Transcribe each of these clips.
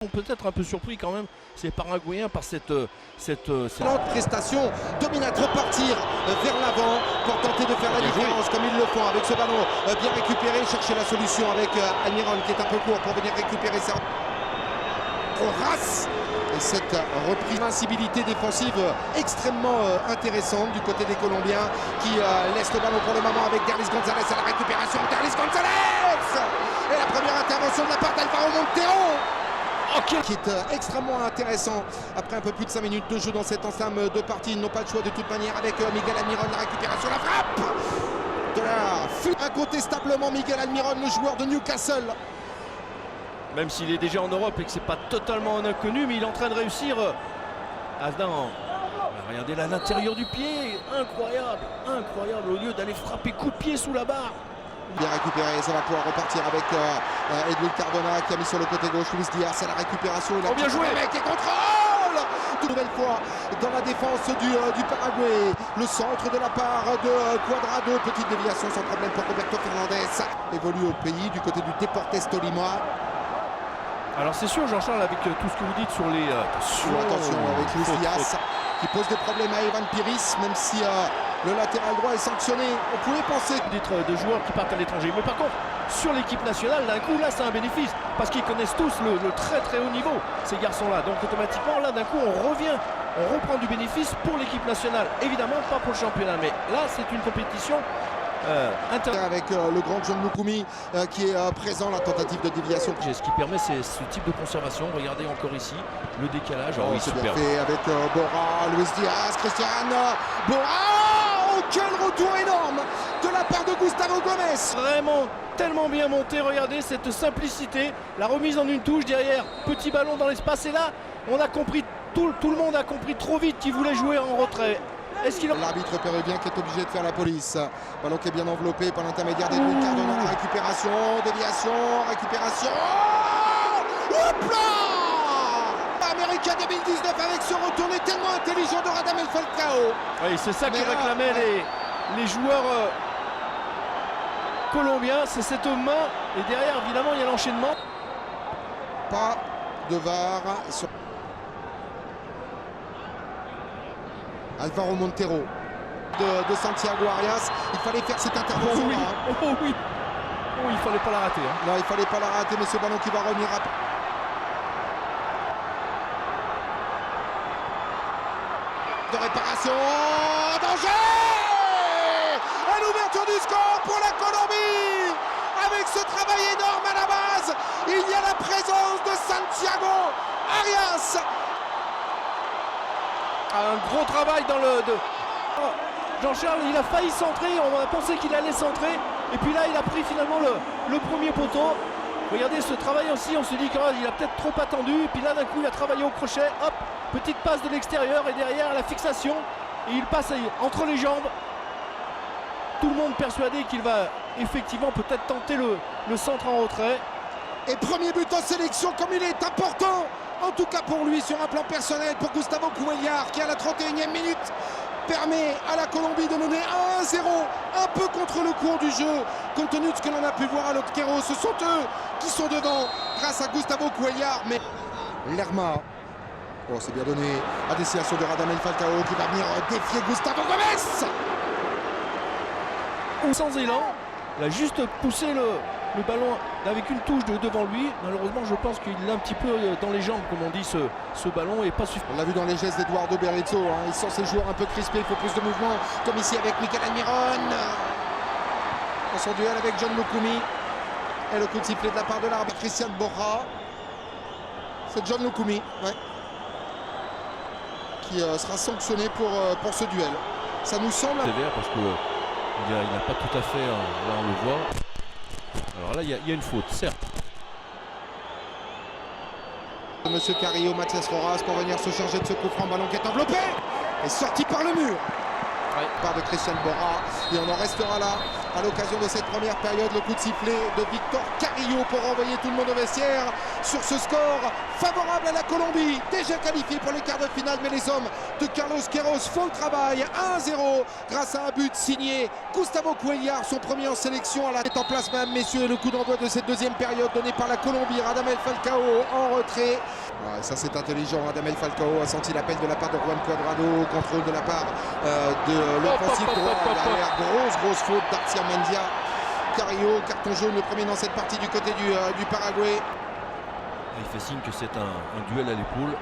Peut-être un peu surpris quand même ces Paraguayens par cette prestation dominante, repartir vers l'avant pour tenter de faire la différence comme ils le font avec ce ballon bien récupéré, chercher la solution avec Almiron qui est un peu court pour venir récupérer sa race. Et cette reprise, invincibilité défensive extrêmement intéressante du côté des Colombiens qui laisse le ballon pour le moment avec Derlis González à la récupération. Derlis González et la première intervention de la part d'Alvaro Montero. Qui est extrêmement intéressant après un peu plus de 5 minutes de jeu dans cette ensemble de partie. Ils n'ont pas de choix de toute manière avec Miguel Almiron, la récupération, la frappe de la incontestablement Miguel Almiron, le joueur de Newcastle. Même s'il est déjà en Europe et que c'est pas totalement un inconnu, mais il est en train de réussir. Regardez là, l'intérieur du pied, incroyable, incroyable, au lieu d'aller frapper coup de pied sous la barre. Bien récupéré, ça va pouvoir repartir avec Edwin Cardona qui a mis sur le côté gauche Luis Diaz à la récupération. Il a bien joué, mec et contrôle une nouvelle fois dans la défense du Paraguay. Le centre de la part de Cuadrado, petite déviation sans problème pour Roberto Fernandez. Évolue au pays du côté du Deportes Tolima. Alors c'est sûr Jean-Charles, avec tout ce que vous dites sur les attention avec Luis Diaz qui pose des problèmes à Evan Piris, même si le latéral droit est sanctionné. On pouvait penser des joueurs qui partent à l'étranger, mais par contre sur l'équipe nationale, d'un coup là c'est un bénéfice parce qu'ils connaissent tous le très très haut niveau, ces garçons-là. Donc automatiquement là d'un coup on reprend du bénéfice pour l'équipe nationale. Évidemment pas pour le championnat, mais là c'est une compétition avec le grand John Lukumi qui est présent, la tentative de déviation. Ce qui permet c'est ce type de conservation. Regardez encore ici le décalage. Oh, oui, c'est bien fait avec Bora, Luis Diaz, Christian Bora. Oh, quel retour énorme de la part de Gustavo Gomes. Vraiment tellement bien monté, regardez cette simplicité, la remise en une touche derrière, petit ballon dans l'espace, et là on a compris, tout le monde a compris trop vite qu'il voulait jouer en retrait. L'arbitre péruvien qui est obligé de faire la police. Ballon qui est bien enveloppé par l'intermédiaire d'Edwin Cardona. Récupération, déviation, récupération. Hop là, América 2019 avec ce retourné tellement intelligent de Radamel Falcao. Oui, c'est ça que réclamaient les joueurs colombiens, c'est cette main. Et derrière, évidemment, il y a l'enchaînement. Pas de VAR sur Alvaro Montero de Santiago Arias. Il fallait faire cette intervention. Oh oui, oh oui. Oh, il fallait pas la rater. Hein. Non, il fallait pas la rater, mais ce ballon qui va revenir rapide. De réparation, danger! À l'ouverture du score pour la Colombie. Avec ce travail énorme à la base, il y a la présence de Santiago Arias. Un gros travail dans le... Jean-Charles, il a failli centrer, on a pensé qu'il allait centrer, et puis là il a pris finalement le premier poteau. Regardez ce travail aussi, on se dit qu'il a peut-être trop attendu, et puis là d'un coup il a travaillé au crochet, hop, petite passe de l'extérieur, et derrière la fixation, et il passe entre les jambes. Tout le monde persuadé qu'il va effectivement peut-être tenter le centre en retrait. Et premier but en sélection, comme il est important, en tout cas pour lui sur un plan personnel, pour Gustavo Cuéllar qui à la 31e minute permet à la Colombie de mener 1-0, un peu contre le cours du jeu, compte tenu de ce que l'on a pu voir à l'Octero. Ce sont eux qui sont dedans grâce à Gustavo Cuéllar. Mais Lerma, oh c'est bien donné, à destination de Radamel Falcao qui va venir défier Gustavo Gomes. Sans élan, il a juste poussé le ballon avec une touche devant lui. Malheureusement, je pense qu'il est un petit peu dans les jambes, comme on dit, ce ballon est pas suffisant. On l'a vu dans les gestes d'Eduardo Berizzo, hein. Il sent ses joueurs un peu crispés, il faut plus de mouvement, comme ici avec Miguel Almiron. Dans son duel avec John Lukumi. Et le coup de sifflet de la part de l'arbitre Christian Borja. C'est John Lukumi, ouais, qui sera sanctionné pour ce duel. Ça nous semble... Sévère parce que il n'a pas tout à fait, là on le voit. Alors là il y a une faute, certes. Monsieur Carrillo, Mathias Rojas pour venir se charger de ce coup franc, ballon qui est enveloppé et sorti par le mur. Ouais. Par de Christian Borja, et on en restera là. à l'occasion de cette première période. Le coup de sifflet de Victor Carrillo pour renvoyer tout le monde au vestiaire sur ce score favorable à la Colombie, déjà qualifié pour les quarts de finale, mais les hommes de Carlos Queiroz font le travail. 1-0 grâce à un but signé Gustavo Cuellar, son premier en sélection à la tête en place même, messieurs. Le coup d'envoi de cette deuxième période donné par la Colombie. Radamel Falcao en retrait. Ouais, ça c'est intelligent. Radamel Falcao a senti l'appel de la part de Juan Cuadrado, contrôle de la part de l'offensive droit derrière. Grosse faute d'Arcia Mendia. Carrillo, carton jaune, le premier dans cette partie du côté du Paraguay. Il fait signe que c'est un duel à l'épaule,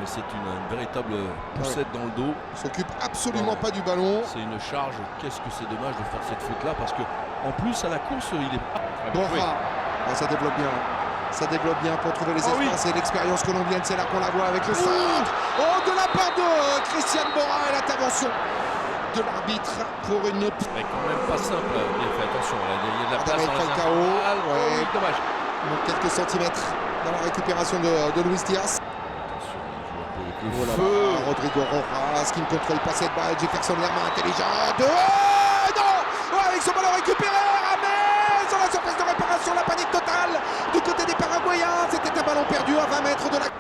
mais c'est une véritable poussette dans le dos. Il s'occupe absolument pas du ballon. C'est une charge. Qu'est-ce que c'est dommage de faire cette faute là, parce que en plus à la course il est Borja, ça développe bien. Ça développe bien pour trouver les espaces et l'expérience colombienne. C'est là qu'on la voit avec le centre. Oh, de la part de Christian Borja et l'intervention de l'arbitre pour une. Mais quand même pas simple. Il fait attention. Il y a de la place dans Falcao. Ouais. Oui, dommage. Donc quelques centimètres dans la récupération de Luis Diaz. Attention, Rodrigo Rojas qui ne contrôle pas cette balle. Jefferson Lerma intelligente. Non, avec ce ballon récupéré, Rames sur la surface de réparation, la panique totale du côté des Paraguayens. C'était un ballon perdu à 20 mètres de la. Ça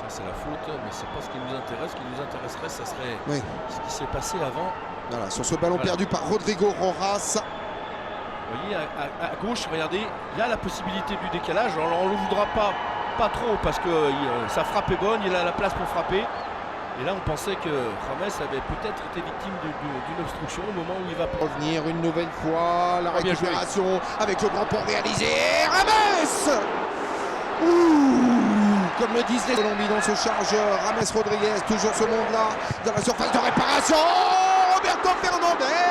c'est la faute, mais c'est pas ce qui nous intéresse. Ce qui nous intéresserait, ça serait ce qui s'est passé avant. Voilà, sur ce ballon perdu par Rodrigo Rojas. Vous voyez, à gauche, regardez, il y a la possibilité du décalage. Alors, on ne le voudra pas trop parce que sa frappe est bonne, il a la place pour frapper. Et là, on pensait que Rames avait peut-être été victime d'une obstruction au moment où il va revenir une nouvelle fois. La récupération avec le grand pont réalisé. Rames! Comme le disent les Colombiens, on se charge. Rames Rodriguez, toujours ce monde-là, dans la surface de réparation. Roberto Fernandez!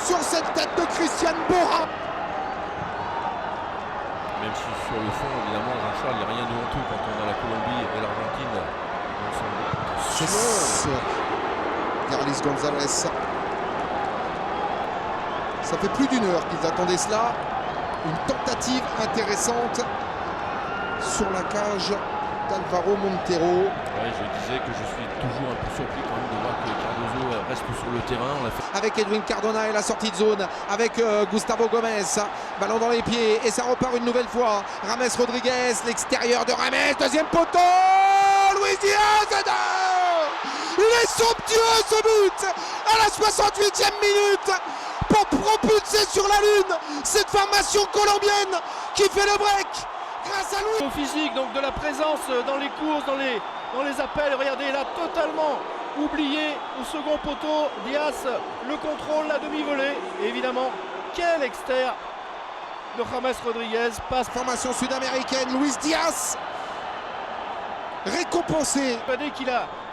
Sur cette tête de Christian Borja. Même si sur le fond, évidemment, Jean-Charles, il n'y a rien de honteux quand on a la Colombie et l'Argentine. C'est sûr. Carlos Gonzalez. Ça fait plus d'une heure qu'ils attendaient cela. Une tentative intéressante sur la cage d'Alvaro Montero. Ouais, je disais que je suis toujours un peu surpris quand même de voir que Cardozo reste sur le terrain. On l'a fait. Avec Edwin Cardona et la sortie de zone avec Gustavo Gomez. Ballon dans les pieds et ça repart une nouvelle fois. Rames Rodriguez, l'extérieur de Rames, deuxième poteau. Luis Diaz. Il est somptueux ce but à la 68e minute pour propulser sur la lune cette formation colombienne qui fait le break. Grâce à lui. Au physique, donc de la présence dans les courses, dans les appels. Regardez, il a totalement oublié au second poteau. Diaz, le contrôle, la demi-volée. Et évidemment, quel extérieur de Rames Rodriguez. Passe. Formation sud-américaine, Luis Diaz. Récompensé.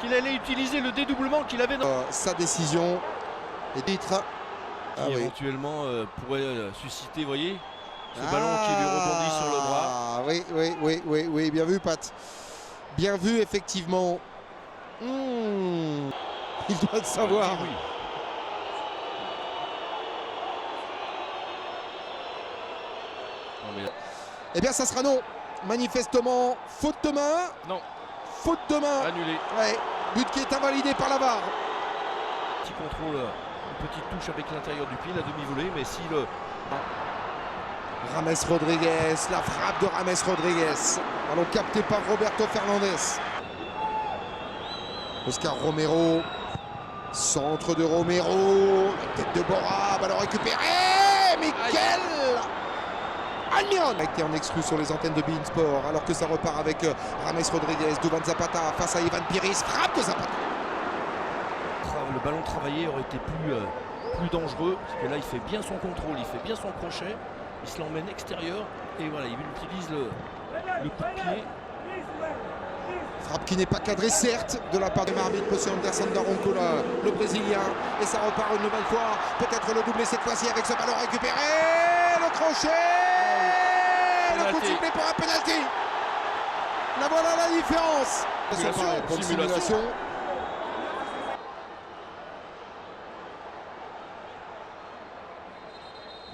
Qu'il allait utiliser le dédoublement qu'il avait dans sa décision. Et titre. Qui éventuellement pourrait susciter, vous voyez, ce ballon qui lui rebondit sur le bras. Oui, bien vu Pat. Bien vu effectivement. Il doit le savoir. Oui. Non, mais... Eh bien ça sera non. Manifestement, faute de main. Non. Faute de main. Annulé. Ouais. But qui est invalidé par la VAR. Petit contrôle, une petite touche avec l'intérieur du pied, la demi-volée, mais si le... Rames Rodriguez, la frappe de Rames Rodriguez. Ballon capté par Roberto Fernandez. Oscar Romero. Centre de Romero. La tête de Borja. Ballon récupéré. Mikel Almiron a été en exclu sur les antennes de beIN Sport alors que ça repart avec Rames Rodriguez. Duvan Zapata face à Ivan Piris. Frappe de Zapata. Le ballon travaillé aurait été plus dangereux parce que là il fait bien son contrôle, il fait bien son crochet, il se l'emmène extérieur et voilà, il utilise le coup de pied. Frappe qui n'est pas cadrée certes de la part de l'arbitre José Anderson Daronco, le Brésilien, et ça repart une nouvelle fois, peut-être le doubler cette fois-ci avec ce ballon récupéré, le crochet, le coup de sifflet pour un penalty. Là voilà la différence. Simulation.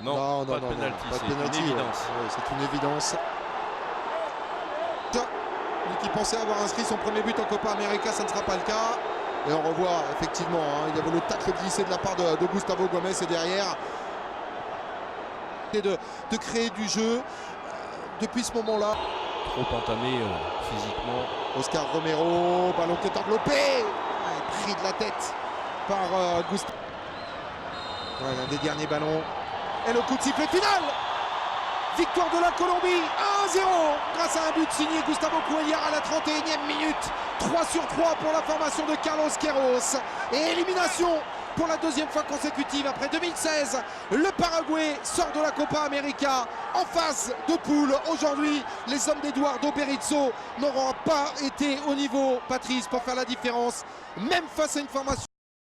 Non, pas de pénalty, c'est une évidence. Ouais, c'est une évidence. Lui qui pensait avoir inscrit son premier but en Copa América, ça ne sera pas le cas. Et on revoit effectivement, hein, il y avait le tacle glissé de la part de Gustavo Gomes et derrière de créer du jeu depuis ce moment-là. Trop entamé physiquement. Oscar Romero, ballon qui est enveloppé, pris de la tête par Gustavo. Ouais, l'un des derniers ballons. Et le coup de sifflet final. Victoire de la Colombie, 1-0 grâce à un but signé Gustavo Cuéllar à la 31e minute. 3/3 pour la formation de Carlos Queiroz. Et élimination pour la deuxième fois consécutive après 2016. Le Paraguay sort de la Copa América en phase de poule. Aujourd'hui, les hommes d'Eduardo Berizzo n'auront pas été au niveau, Patrice, pour faire la différence, même face à une formation.